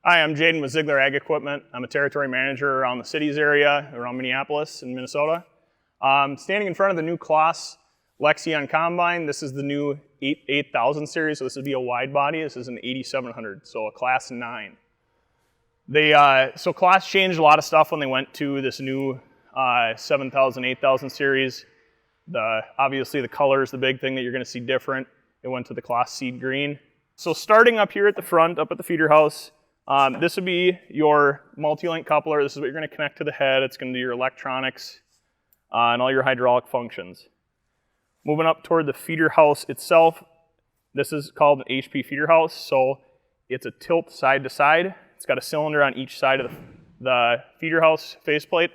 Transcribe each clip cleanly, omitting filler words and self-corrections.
Hi, I'm Jaden with Ziegler Ag Equipment. I'm a territory manager around the cities area, around Minneapolis and Minnesota. Standing in front of the new CLAAS Lexion combine. This is the new 8000 series, so this would be a wide body. This is an 8700, so a class 9. So CLAAS changed a lot of stuff when they went to this new 7000, 8000 series. Obviously the color is the big thing that you're gonna see different. It went to the CLAAS Seed Green. So starting up here at the front, up at the feeder house, this would be your multi-link coupler. This is what you're going to connect to the head. It's going to do your electronics and all your hydraulic functions. Moving up toward the feeder house itself, this is called an HP feeder house. So it's a tilt side to side. It's got a cylinder on each side of the feeder house faceplate.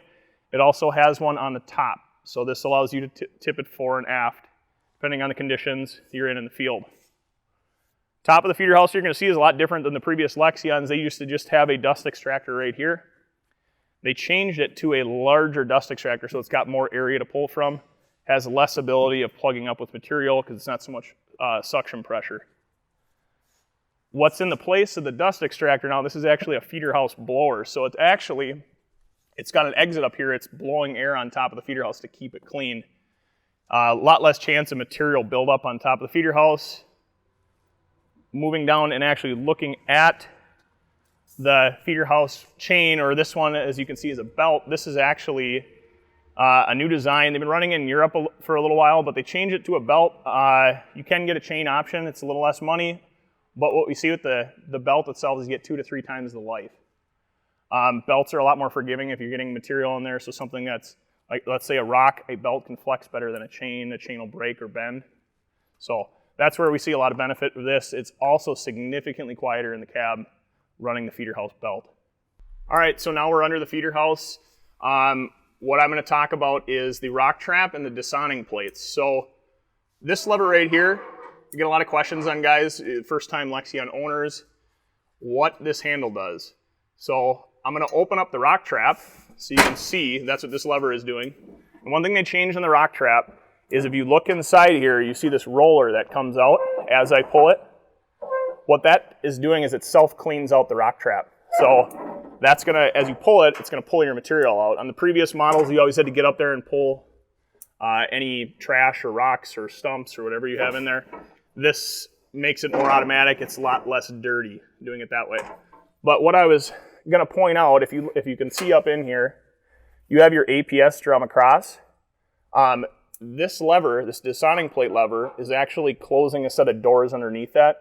It also has one on the top. So this allows you to tip it fore and aft, depending on the conditions you're in the field. Top of the feeder house you're going to see is a lot different than the previous Lexions. They used to just have a dust extractor right here. They changed it to a larger dust extractor, so it's got more area to pull from, has less ability of plugging up with material because it's not so much suction pressure. What's in the place of the dust extractor now, this is actually a feeder house blower. So it's got an exit up here. It's blowing air on top of the feeder house to keep it clean. A lot less chance of material buildup on top of the feeder house. Moving down and actually looking at the feeder house chain, or this one, as you can see, is a belt. This is actually a new design. They've been running in Europe for a little while, but they changed it to a belt. You can get a chain option. It's a little less money, but what we see with the belt itself is you get 2 to 3 times the life. Belts are a lot more forgiving if you're getting material in there, so something that's, like, let's say a rock, a belt can flex better than a chain. A chain will break or bend. So that's where we see a lot of benefit with this. It's also significantly quieter in the cab running the feeder house belt. All right, so now we're under the feeder house. What I'm going to talk about is the rock trap and the dishoning plates. So this lever right here, you get a lot of questions on, guys, first-time Lexion owners, what this handle does. So I'm going to open up the rock trap so you can see that's what this lever is doing. And one thing they changed in the rock trap is if you look inside here, you see this roller that comes out as I pull it. What that is doing is it self-cleans out the rock trap. So that's gonna, as you pull it, it's gonna pull your material out. On the previous models, you always had to get up there and pull any trash or rocks or stumps or whatever you have in there. This makes it more automatic. It's a lot less dirty doing it that way. But what I was gonna point out, if you can see up in here, you have your APS drum across. This lever, this dishoning plate lever, is actually closing a set of doors underneath that.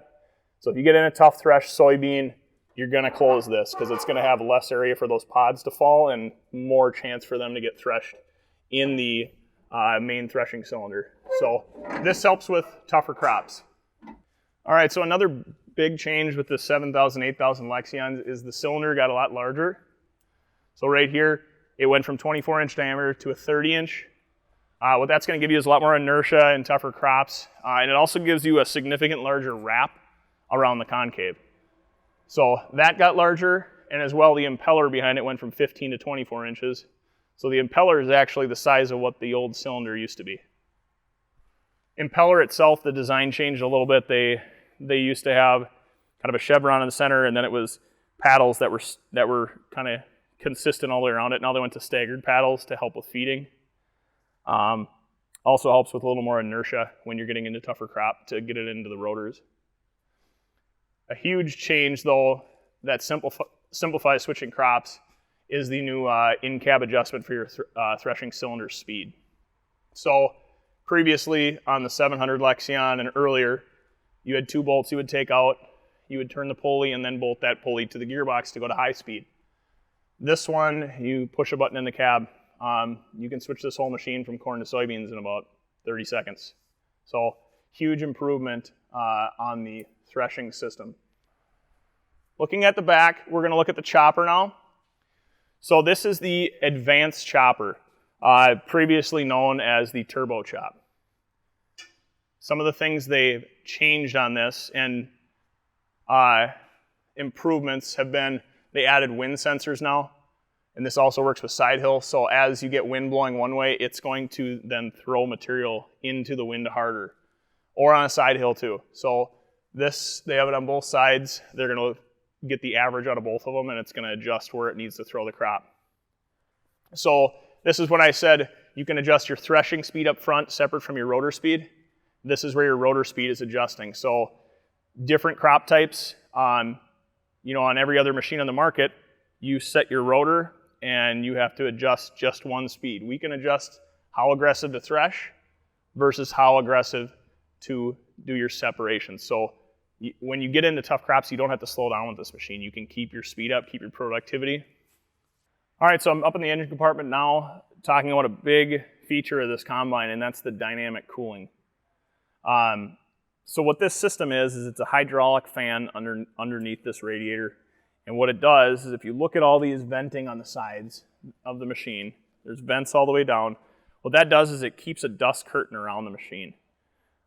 So if you get in a tough thresh soybean, you're going to close this because it's going to have less area for those pods to fall and more chance for them to get threshed in the main threshing cylinder. So this helps with tougher crops. All right, so another big change with the 7000, 8000 Lexions is the cylinder got a lot larger. So right here, it went from 24-inch diameter to a 30-inch. What that's going to give you is a lot more inertia and tougher crops, and it also gives you a significant larger wrap around the concave. So that got larger, and as well the impeller behind it went from 15 to 24 inches. So the impeller is actually the size of what the old cylinder used to be. Impeller itself, the design changed a little bit. They used to have kind of a chevron in the center, and then it was paddles that were kind of consistent all the way around it. Now they went to staggered paddles to help with feeding. Also helps with a little more inertia when you're getting into tougher crop to get it into the rotors. A huge change, though, that simplifies switching crops is the new in-cab adjustment for your threshing cylinder speed. So previously on the 700 Lexion and earlier, you had 2 bolts you would take out, you would turn the pulley and then bolt that pulley to the gearbox to go to high speed. This one, you push a button in the cab. You can switch this whole machine from corn to soybeans in about 30 seconds. So huge improvement on the threshing system. Looking at the back, we're going to look at the chopper now. So this is the advanced chopper, previously known as the turbo chop. Some of the things they've changed on this and improvements have been they added wind sensors now. And this also works with side hill, so as you get wind blowing one way, it's going to then throw material into the wind harder, or on a side hill too. So this, they have it on both sides. They're going to get the average out of both of them, and it's going to adjust where it needs to throw the crop. So this is what I said. You can adjust your threshing speed up front separate from your rotor speed. This is where your rotor speed is adjusting. So different crop types, on every other machine on the market, you set your rotor and you have to adjust just one speed. We can adjust how aggressive to thresh versus how aggressive to do your separation. So when you get into tough crops, you don't have to slow down with this machine. You can keep your speed up, keep your productivity. All right, so I'm up in the engine compartment now, talking about a big feature of this combine, and that's the dynamic cooling. So what this system is it's a hydraulic fan underneath this radiator. And what it does is if you look at all these venting on the sides of the machine, there's vents all the way down. What that does is it keeps a dust curtain around the machine.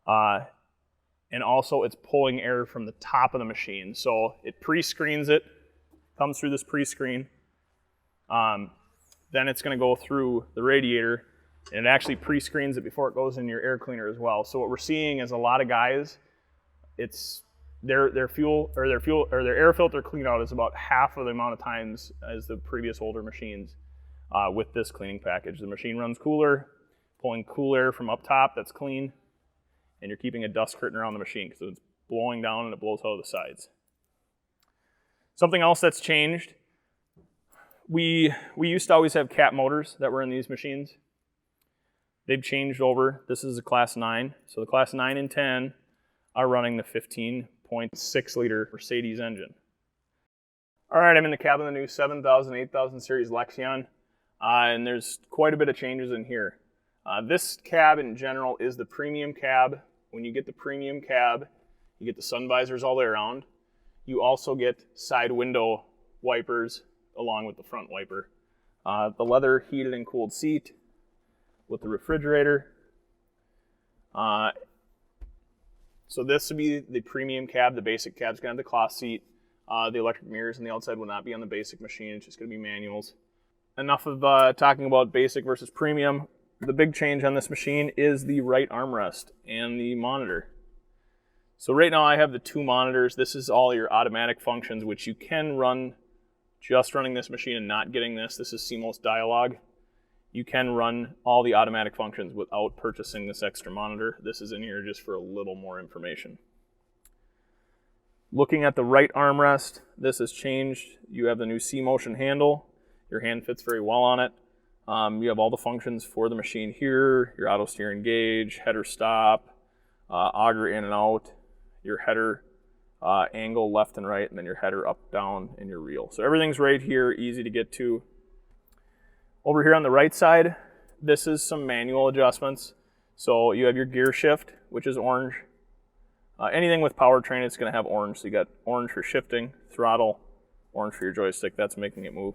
And also it's pulling air from the top of the machine. So it pre-screens it, comes through this pre-screen. Then it's going to go through the radiator, and it actually pre-screens it before it goes in your air cleaner as well. So what we're seeing is a lot of guys, it's their air filter clean out is about half of the amount of times as the previous older machines with this cleaning package. The machine runs cooler, pulling cool air from up top that's clean, and you're keeping a dust curtain around the machine because it's blowing down and it blows out of the sides. Something else that's changed, we used to always have cat motors that were in these machines. They've changed over. This is a Class 9. So the Class 9 and 10 are running the 15.6 liter Mercedes engine. All right, I'm in the cab of the new 7000, 8000 series Lexion, and there's quite a bit of changes in here. This cab in general is the premium cab. When you get the premium cab, you get the sun visors all the way around. You also get side window wipers along with the front wiper. The leather heated and cooled seat with the refrigerator. So this would be the premium cab. The basic cab's going to have the cloth seat. The electric mirrors on the outside will not be on the basic machine. It's just going to be manuals. Enough of talking about basic versus premium. The big change on this machine is the right armrest and the monitor. So right now I have the two monitors. This is all your automatic functions, which you can run just running this machine and not getting this. This is CMOS dialogue. You can run all the automatic functions without purchasing this extra monitor. This is in here just for a little more information. Looking at the right armrest, this has changed. You have the new C-motion handle. Your hand fits very well on it. You have all the functions for the machine here, your auto steering gauge, header stop, auger in and out, your header angle left and right, and then your header up, down, and your reel. So everything's right here, easy to get to. Over here on the right side, this is some manual adjustments. So you have your gear shift, which is orange. Anything with powertrain, it's going to have orange. So you got orange for shifting, throttle, orange for your joystick. That's making it move.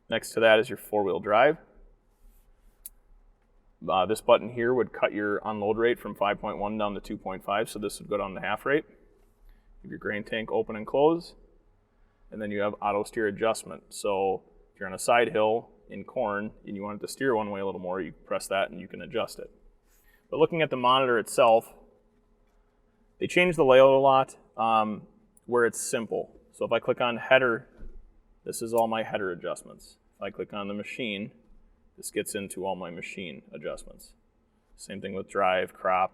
Next to that is your four-wheel drive. This button here would cut your unload rate from 5.1 down to 2.5, so this would go down to half rate. You have your grain tank open and close, and then you have auto steer adjustment. So if you're on a side hill in corn and you want it to steer one way a little more, you press that and you can adjust it. But looking at the monitor itself, they changed the layout a lot where it's simple. So if I click on header, this is all my header adjustments. If I click on the machine, this gets into all my machine adjustments. Same thing with drive, crop.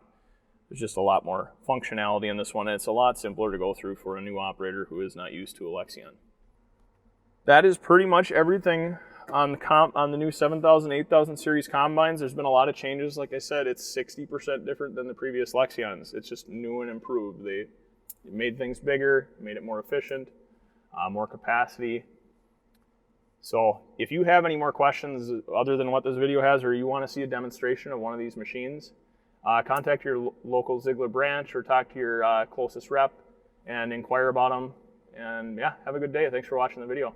There's just a lot more functionality in this one, and it's a lot simpler to go through for a new operator who is not used to a Lexion. That is pretty much everything on the new 7000, 8000 series combines. There's been a lot of changes. Like I said, it's 60% different than the previous Lexions. It's just new and improved. They made things bigger, made it more efficient, more capacity. So if you have any more questions other than what this video has, or you want to see a demonstration of one of these machines, contact your local Ziegler branch or talk to your closest rep and inquire about them. And yeah, have a good day. Thanks for watching the video.